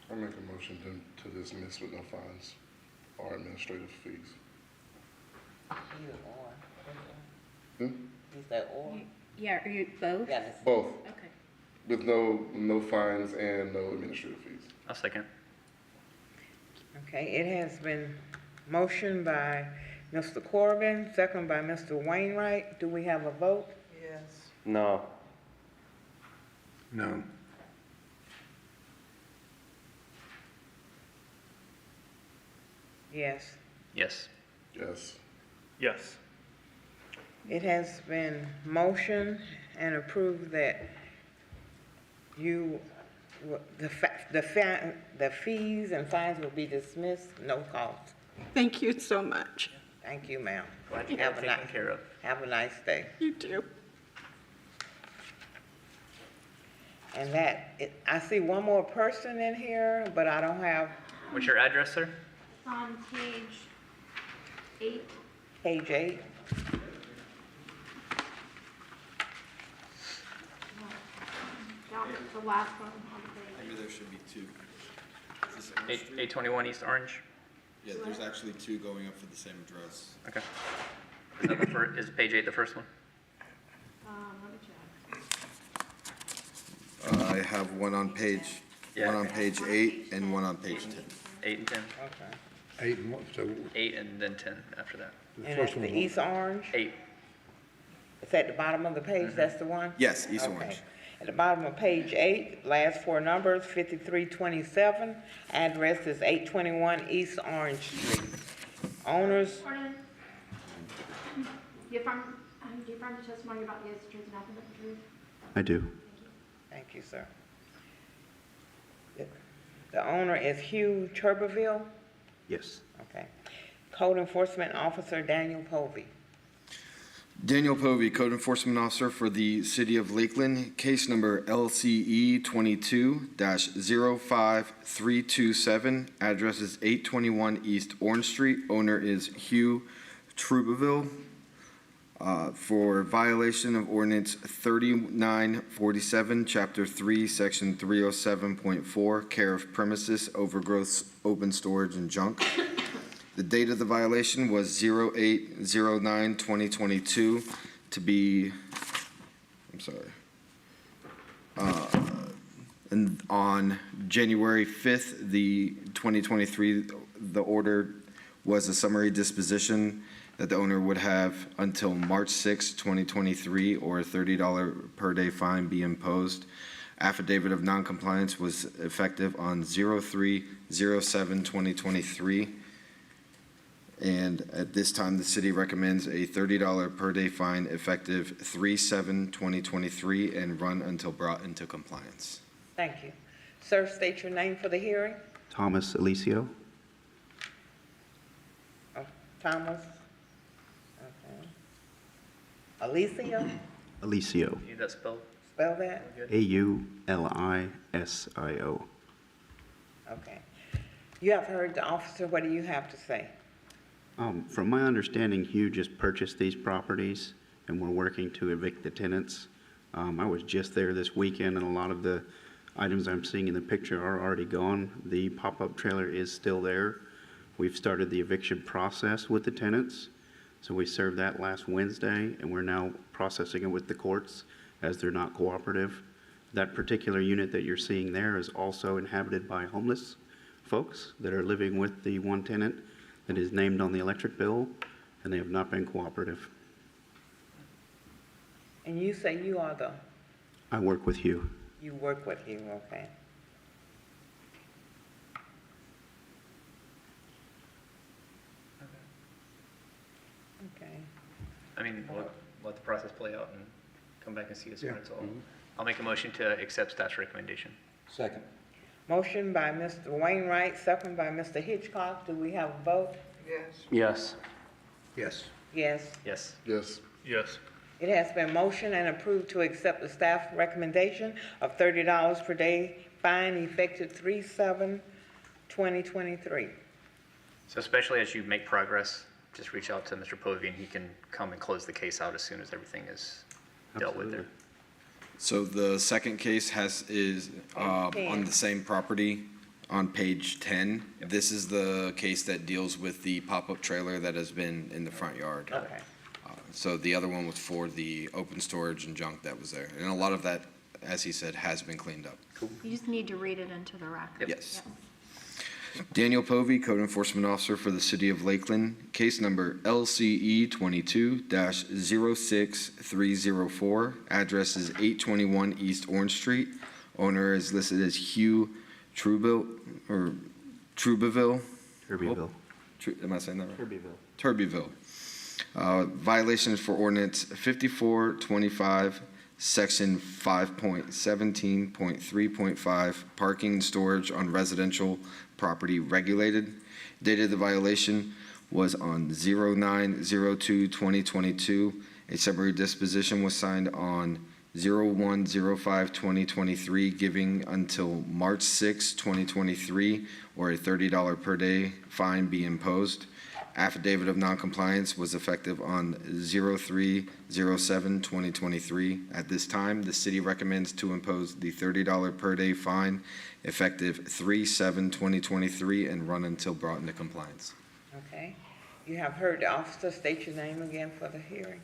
S13: I'll make a motion to dismiss with no fines or administrative fees.
S2: either or.
S13: Hmm?
S2: You said or?
S6: Yeah, are you both?
S2: Yeah, that's-
S13: Both,
S6: Okay.
S13: with no fines and no administrative fees.
S3: I'll second.
S2: Okay, it has been motioned by Mr. Corbin, second by Mr. Wainwright. Do we have a vote?
S5: Yes. No.
S4: No.
S2: Yes.
S3: Yes.
S13: Yes.
S9: Yes.
S2: It has been motioned and approved that the fees and fines will be dismissed, no cost.
S12: Thank you so much.
S2: Thank you, ma'am.
S3: Glad you
S2: Have
S3: got
S2: a
S3: taken
S2: nice-
S3: care of.
S2: Have a nice day.
S12: You too.
S2: And I see one more person in here, but I don't have
S3: What's your address, sir?
S1: On page 8,
S2: page 8.
S1: down to the last one on the page.
S14: Maybe there should be two. Is this
S3: 821 East Orange?
S14: Yeah, there's actually two going up for the same address.
S3: Okay. Is page 8 the first one?
S1: Let me check.
S14: I have one on page,
S3: Yeah.
S14: one on page 8 and one on page 10.
S3: 8 and 10?
S2: Okay.
S4: 8 and what, so
S3: 8 and then 10 after that.
S4: the
S2: And
S4: first
S2: it's
S4: one.
S2: the East Orange?
S3: 8.
S2: It's at the bottom of the page, that's the one?
S14: Yes, East
S2: Okay.
S14: Orange.
S2: At the bottom of page 8, last four numbers, 5327. Address is 821 East Orange Street. Owners,
S1: Morning. Do you affirm the testimony about the truth and nothing but the truth?
S14: I do.
S2: thank you, sir. The owner is Hugh Turbeville.
S15: Yes.
S2: Okay. Code Enforcement Officer Daniel Povey.
S14: Daniel Povey, Code Enforcement Officer for the City of Lakeland, case number LCE 22-05327, address is 821 East Orange Street. Owner is Hugh Trubeville, for violation of ordinance 3947, Chapter 3, Section 307.4, care of premises, overgrowth, open storage, and junk. The date of the violation was 08/09/2022 to be, and on January 5th, 2023, the order was a summary disposition that the owner would have until March 6, 2023, or a $30 per day fine be imposed. Affidavit of noncompliance was effective on 03/07/2023. And at this time, the city recommends a $30 per day fine effective 3/7/2023 and run until brought into compliance.
S2: Thank you. Sir, state your name for the hearing.
S15: Thomas Alicio.
S2: Thomas. Okay. Alicia,
S15: Alicio.
S3: Need that spelled?
S2: spell that.
S15: Aulisio.
S2: Okay. You have heard the officer. What do you have to say?
S15: From my understanding, Hugh just purchased these properties and we're working to evict the tenants. I was just there this weekend and a lot of the items I'm seeing in the picture are already gone. The pop-up trailer is still there. We've started the eviction process with the tenants. So we served that last Wednesday and we're now processing it with the courts as they're not cooperative. That particular unit that you're seeing there is also inhabited by homeless folks that are living with the one tenant that is named on the electric bill, and they have not been cooperative.
S2: And you say you are the,
S15: I work with Hugh.
S2: you work with him, okay? Okay.
S3: I mean, let the process play out and come back and see us when it's all. I'll make a motion to accept staff's recommendation.
S4: Second.
S2: Motion by Mr. Wainwright, second by Mr. Hitchcock. Do we have a vote?
S5: Yes.
S4: Yes.
S2: Yes.
S3: Yes.
S13: Yes.
S9: Yes.
S2: It has been motioned and approved to accept the staff recommendation of $30 per day fine effective 3/7/2023.
S3: So especially as you make progress, just reach out to Mr. Povey and he can come and close the case out as soon as everything is dealt with there.
S14: So the second case is on the same property on page 10. This is the case that deals with the pop-up trailer that has been in the front yard.
S2: Okay.
S14: So the other one was for the open storage and junk that was there. And a lot of that, as he said, has been cleaned up.
S6: You just need to read it into the record.
S14: Yes. Daniel Povey, Code Enforcement Officer for the City of Lakeland, case number LCE 22-06304, address is 821 East Orange Street. Owner is listed as Hugh Trubeville.
S15: Turbeville.
S14: Am I saying that right?
S15: Turbeville.
S14: Turbeville. Violations for ordinance 5425, section 5.17.3.5, parking and storage on residential property regulated. Date of the violation was on 09/02/2022. A summary disposition was signed on 01/05/2023, giving until March 6, 2023, or a $30 per day fine be imposed. Affidavit of noncompliance was effective on 03/07/2023. At this time, the city recommends to impose the $30 per day fine effective 3/7/2023 and run until brought into compliance.
S2: Okay. You have heard the officer. State your name again for the hearing.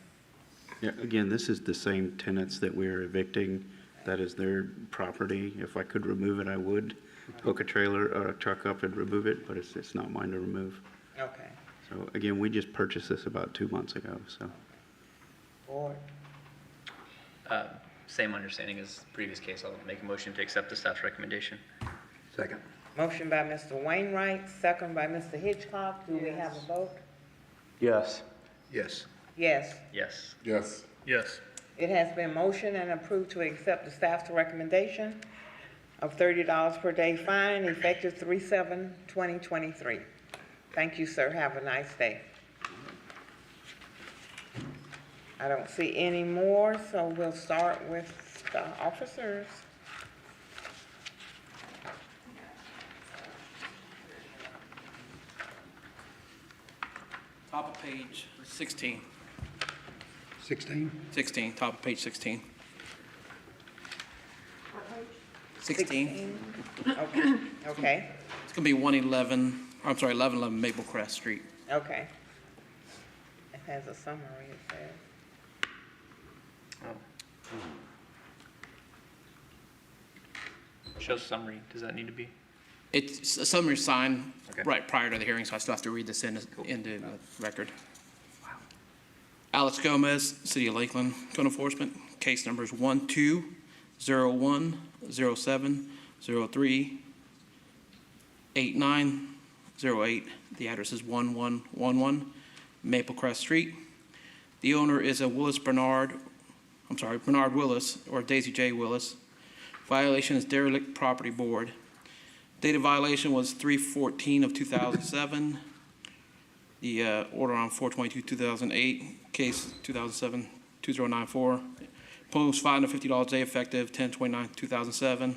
S15: Yeah, again, this is the same tenants that we're evicting. That is their property. If I could remove it, I would. Hook a trailer or a truck up and remove it, but it's not mine to remove.
S2: Okay.
S15: So again, we just purchased this about 2 months ago, so.
S2: Board.
S3: Same understanding as the previous case. I'll make a motion to accept the staff's recommendation.
S4: Second.
S2: Motion by Mr. Wainwright, second by Mr. Hitchcock. Do we have a vote?
S5: Yes.
S4: Yes.
S2: Yes.
S3: Yes.
S13: Yes.
S9: Yes.
S2: It has been motioned and approved to accept the staff's recommendation of $30 per day fine effective 3/7/2023. Thank you, sir. Have a nice day. I don't see any more, so we'll start with the officers.
S16: Top of page 16.
S4: 16?
S16: 16, top of page 16. 16.
S2: Okay, okay,
S16: It's gonna be 1111 Maple Crest Street.
S2: okay. It has a summary, it says.
S3: Show summary, does that need to be?
S16: It's a summary sign
S3: Okay.
S16: right prior to the hearing, so I still have to read this into the record. Alex Gomez, City of Lakeland, Code Enforcement, case numbers 1201, 07, 03, 89, 08. The address is 1111 Maple Crest Street. The owner is a Bernard Willis, or Daisy J. Willis. Violation is derelict property board. Date of violation was 3/14 of 2007. The order on 4/22/2008, case 2007-2094. Imposed fine of $50 a day effective 10/29/2007.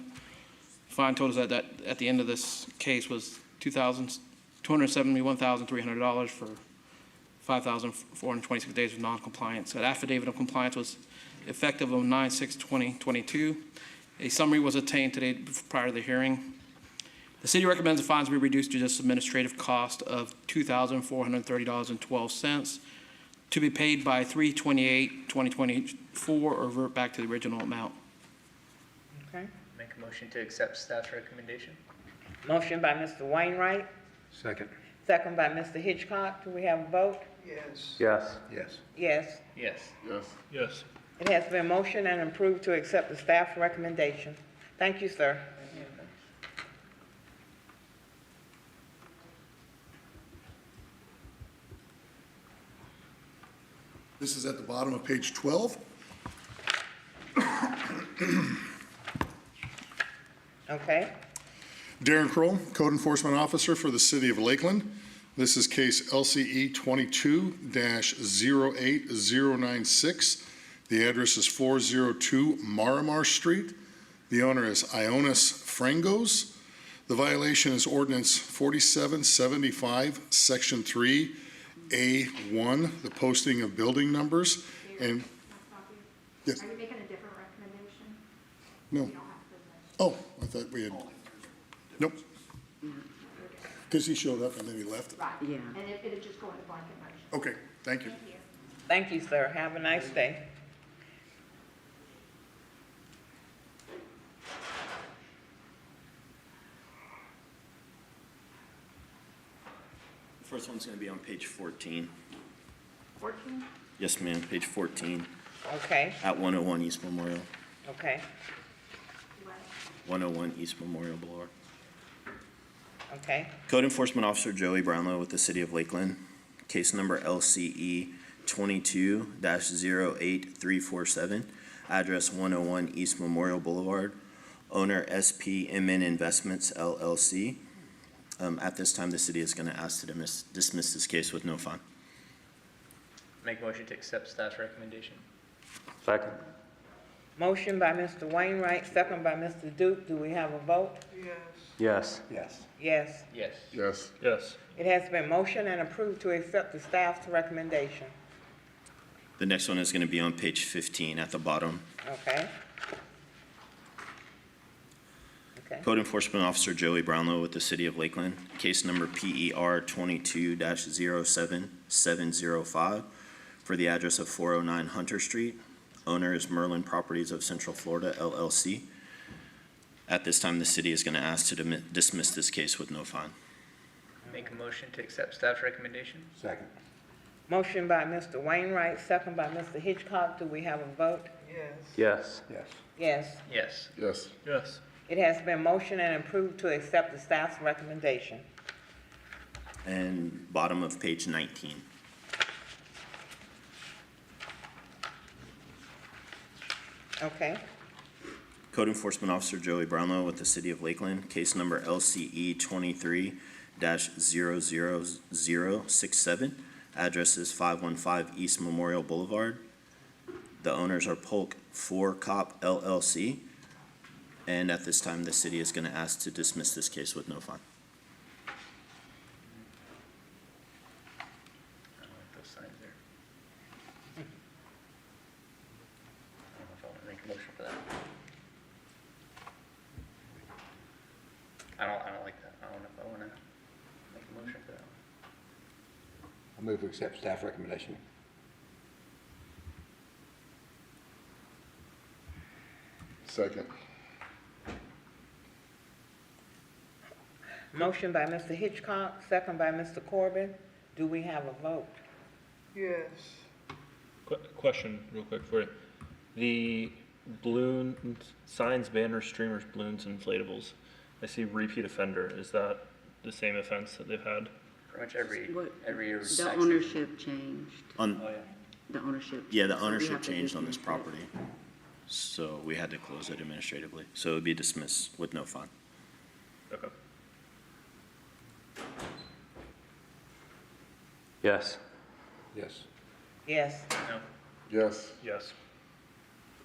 S16: Fine totals at the end of this case was $271,300 for 5,426 days of non-compliance. An affidavit of compliance was effective on 9/6/2022. A summary was obtained today prior to the hearing. The city recommends the fines be reduced to just administrative cost of $2,430.12 to be paid by 3/28/2024 or revert back to the original amount.
S2: Okay.
S3: Make a motion to accept staff's recommendation?
S2: Motion by Mr. Wainwright,
S4: Second?
S2: second by Mr. Hitchcock. Do we have a vote?
S5: Yes.
S4: Yes.
S2: Yes.
S3: Yes.
S13: Yes.
S9: Yes.
S2: It has been motioned and approved to accept the staff's recommendation. Thank you, sir.
S13: This is at the bottom of page 12.
S2: Okay,
S13: Darren Kroll, Code Enforcement Officer for the City of Lakeland. This is case LCE 22-08096. The address is 402 Maramar Street. The owner is Ionis Frangos. The violation is ordinance 4775, section 3A1, the posting of building numbers. And, yes,
S1: Are you making a different recommendation?
S13: no.
S1: You don't have to.
S13: Oh, I thought we had, nope. Because he showed up and then he left.
S1: Right.
S10: Yeah.
S1: And it'll just go into blanket motion.
S13: Okay, thank you.
S1: Thank you.
S2: thank you, sir. Have a nice day.
S7: First one's going to be on page 14.
S1: 14?
S7: Yes, ma'am, page 14,
S2: Okay,
S7: at 101 East Memorial,
S2: okay,
S7: 101 East Memorial Boulevard.
S2: okay.
S7: Code Enforcement Officer Joey Brownlow with the City of Lakeland. Case number LCE 22-08347. Address 101 East Memorial Boulevard. Owner SPMN Investments LLC. At this time, the city is going to ask to dismiss this case with no fine.
S3: Make a motion to accept staff's recommendation?
S5: Second.
S2: Motion by Mr. Wainwright, second by Mr. Duke. Do we have a vote?
S5: Yes.
S4: Yes.
S2: Yes.
S3: Yes.
S13: Yes.
S9: Yes.
S2: It has been motioned and approved to accept the staff's recommendation.
S7: The next one is going to be on page 15 at the bottom.
S2: Okay. Okay,
S7: Code Enforcement Officer Joey Brownlow with the City of Lakeland. Case number PER 22-07705 for the address of 409 Hunter Street. Owner is Merlin Properties of Central Florida LLC. At this time, the city is going to ask to dismiss this case with no fine.
S3: Make a motion to accept staff's recommendation?
S4: Second?
S2: motion by Mr. Wainwright, second by Mr. Hitchcock. Do we have a vote?
S5: Yes.
S4: Yes.
S2: Yes.
S3: Yes.
S13: Yes.
S9: Yes.
S2: It has been motioned and approved to accept the staff's recommendation.
S7: And bottom of page 19.
S2: Okay,
S7: Code Enforcement Officer Joey Brownlow with the City of Lakeland, case number LCE 23-00067. Address is 515 East Memorial Boulevard. The owners are Polk 4 Cop LLC. And at this time, the city is going to ask to dismiss this case with no fine.
S3: I don't like those signs there. I don't know if I want to make a motion for that. I don't like that. I don't know if I want to make a motion for that.
S4: I move to accept staff recommendation.
S13: Second.
S2: Motion by Mr. Hitchcock, second by Mr. Corbin. Do we have a vote?
S9: Yes. Question real quick for you. The balloon signs, banners, streamers, balloons, inflatables. I see repeat offender. Is that the same offense that they've had?
S3: Pretty much
S10: What-
S3: every year.
S10: The ownership changed,
S7: On,
S3: Oh, yeah.
S10: the ownership.
S7: yeah, the
S10: So we
S7: ownership
S10: have to
S7: changed on this
S10: dismiss it.
S7: property. So we had to close it administratively. So it would be dismissed with no fine.
S9: Okay.
S5: Yes.
S4: Yes.
S2: Yes.
S3: No.
S13: Yes.
S9: Yes.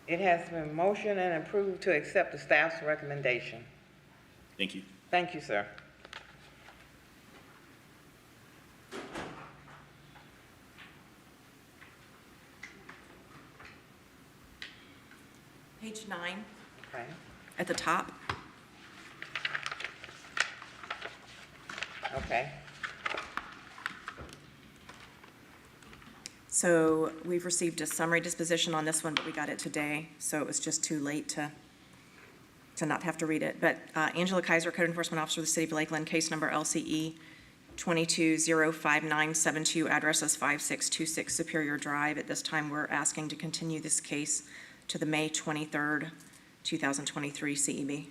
S2: It has been motioned and approved to accept the staff's recommendation.
S7: Thank you.
S2: Thank you, sir.
S17: Page 9,
S2: Okay.
S17: at the top.
S2: Okay.
S17: So we've received a summary disposition on this one, but we got it today, so it was just too late to not have to read it. But Angela Kaiser, Code Enforcement Officer of the City of Lakeland, case number LCE 22-05972, address is 5626 Superior Drive. At this time, we're asking to continue this case to the May 23rd, 2023 CEB.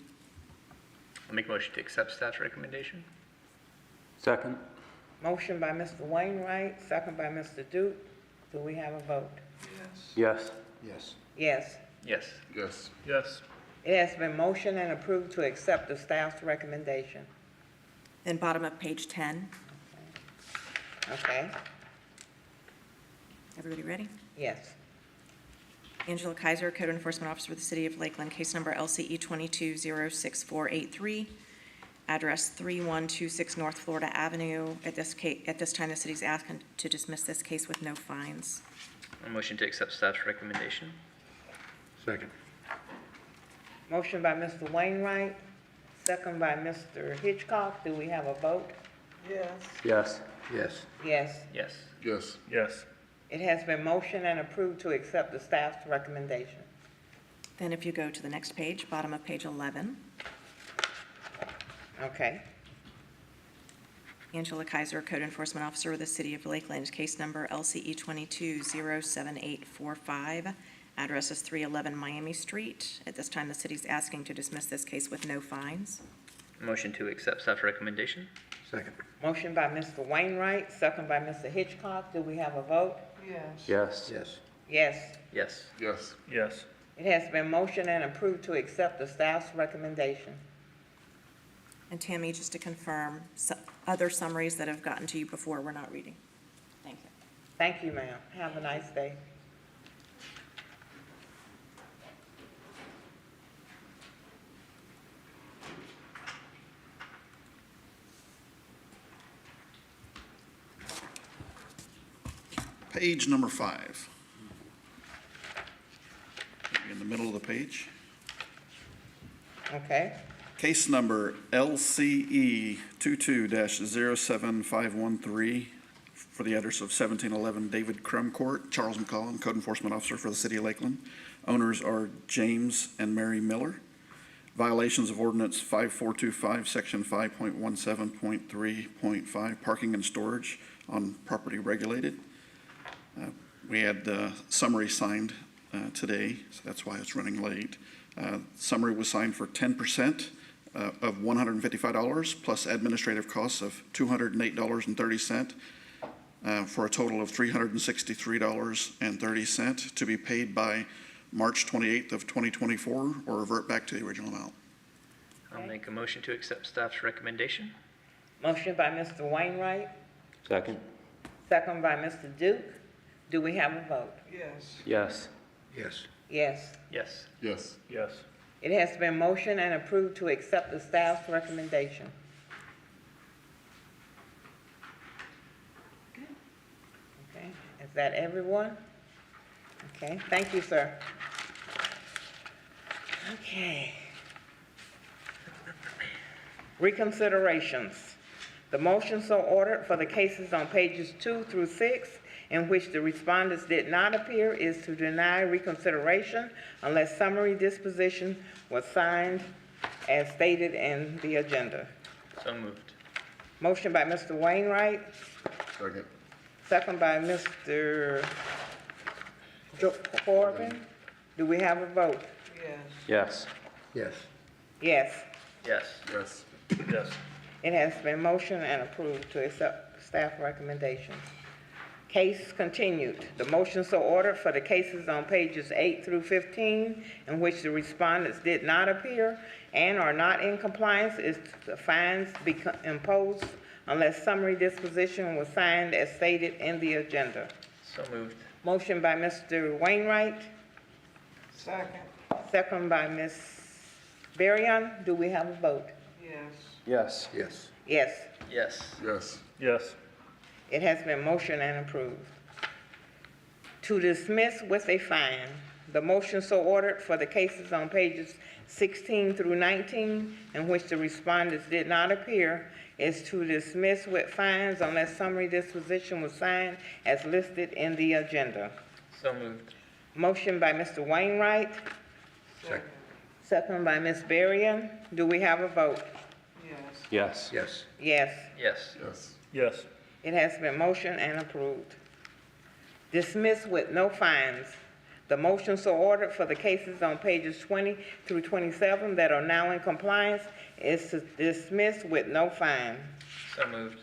S3: I'll make a motion to accept staff's recommendation.
S5: Second.
S2: Motion by Mr. Wainwright, second by Mr. Duke. Do we have a vote?
S5: Yes.
S4: Yes.
S2: Yes.
S3: Yes.
S13: Yes.
S9: Yes.
S2: It has been motioned and approved to accept the staff's recommendation.
S17: Then bottom of page 10.
S2: Okay?
S17: Everybody ready?
S2: Yes.
S17: Angela Kaiser, Code Enforcement Officer of the City of Lakeland, case number LCE 22-06483, address 3126 North Florida Avenue. At this time, the city's asking to dismiss this case with no fines.
S3: A motion to accept staff's recommendation.
S4: Second.
S2: Motion by Mr. Wainwright, second by Mr. Hitchcock. Do we have a vote?
S11: Yes.
S5: Yes.
S4: Yes.
S2: Yes.
S3: Yes.
S13: Yes.
S9: Yes.
S2: It has been motioned and approved to accept the staff's recommendation.
S17: Then if you go to the next page, bottom of page 11,
S2: Okay?
S17: Angela Kaiser, Code Enforcement Officer of the City of Lakeland, case number LCE 22-07845, address is 311 Miami Street. At this time, the city's asking to dismiss this case with no fines.
S3: A motion to accept staff's recommendation.
S4: Second.
S2: Motion by Mr. Wainwright, second by Mr. Hitchcock. Do we have a vote?
S5: Yes.
S4: Yes.
S2: Yes.
S3: Yes.
S13: Yes.
S9: Yes.
S2: It has been motioned and approved to accept the staff's recommendation.
S17: And Tammy, just to confirm, other summaries that have gotten to you before, we're not reading. Thank you.
S2: Thank you, ma'am. Have a nice day.
S18: Page number 5. In the middle of the page.
S2: Okay?
S18: Case number LCE 22-07513 for the address of 1711 David Crum Court, Charles McCollum, Code Enforcement Officer for the City of Lakeland. Owners are James and Mary Miller. Violations of Ordinance 5425, Section 5.17.3.5, parking and storage on property regulated. We had the summary signed today, so that's why it's running late. Summary was signed for 10% of $155 plus administrative costs of $208.30 for a total of $363.30 to be paid by March 28th of 2024, or revert back to the original amount.
S3: I'll make a motion to accept staff's recommendation.
S2: Motion by Mr. Wainwright,
S5: Second.
S2: second by Mr. Duke. Do we have a vote?
S5: Yes.
S4: Yes.
S2: Yes.
S3: Yes.
S13: Yes.
S9: Yes.
S2: It has been motioned and approved to accept the staff's recommendation. Okay, is that everyone? Okay, thank you, sir. Okay. Reconsiderations. The motion so ordered for the cases on pages 2 through 6 in which the respondents did not appear is to deny reconsideration unless summary disposition was signed as stated in the agenda.
S3: So moved.
S2: Motion by Mr. Wainwright,
S13: Second.
S2: second by Mr. Corbin. Do we have a vote?
S5: Yes.
S4: Yes.
S2: Yes.
S3: Yes.
S13: Yes.
S9: Yes.
S2: It has been motioned and approved to accept staff recommendations. Case continued. The motion so ordered for the cases on pages 8 through 15 in which the respondents did not appear and are not in compliance is the fines be imposed unless summary disposition was signed as stated in the agenda.
S3: So moved.
S2: Motion by Mr. Wainwright,
S12: Second.
S2: second by Ms. Berrien. Do we have a vote?
S5: Yes.
S4: Yes.
S2: Yes.
S3: Yes.
S13: Yes.
S9: Yes.
S2: It has been motioned and approved. To dismiss with a fine. The motion so ordered for the cases on pages 16 through 19 in which the respondents did not appear is to dismiss with fines unless summary disposition was signed as listed in the agenda.
S3: So moved.
S2: Motion by Mr. Wainwright,
S4: Second.
S2: second by Ms. Berrien. Do we have a vote?
S5: Yes.
S4: Yes.
S2: Yes.
S3: Yes.
S13: Yes.
S9: Yes.
S2: It has been motioned and approved. Dismiss with no fines. The motion so ordered for the cases on pages 20 through 27 that are now in compliance is to dismiss with no fine.
S3: So moved.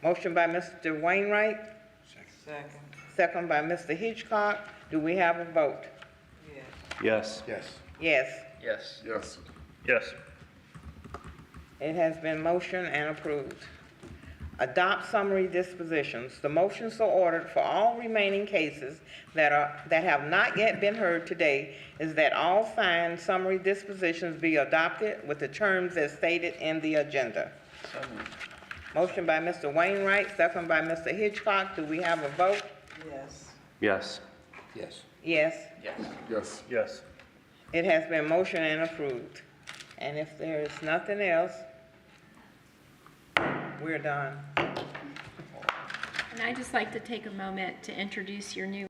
S2: Motion by Mr. Wainwright, second by Mr. Hitchcock. Do we have a vote?
S5: Yes.
S4: Yes.
S2: Yes.
S3: Yes.
S13: Yes.
S9: Yes.
S2: It has been motioned and approved. Adopt summary dispositions. The motion so ordered for all remaining cases that have not yet been heard today is that all signed summary dispositions be adopted with the terms as stated in the agenda.
S3: So moved.
S2: Motion by Mr. Wainwright, second by Mr. Hitchcock. Do we have a vote?
S5: Yes.
S4: Yes.
S2: Yes.
S3: Yes.
S13: Yes.
S9: Yes.
S2: It has been motioned and approved. And if there is nothing else, we're done.
S6: And I'd just like to take a moment to introduce your new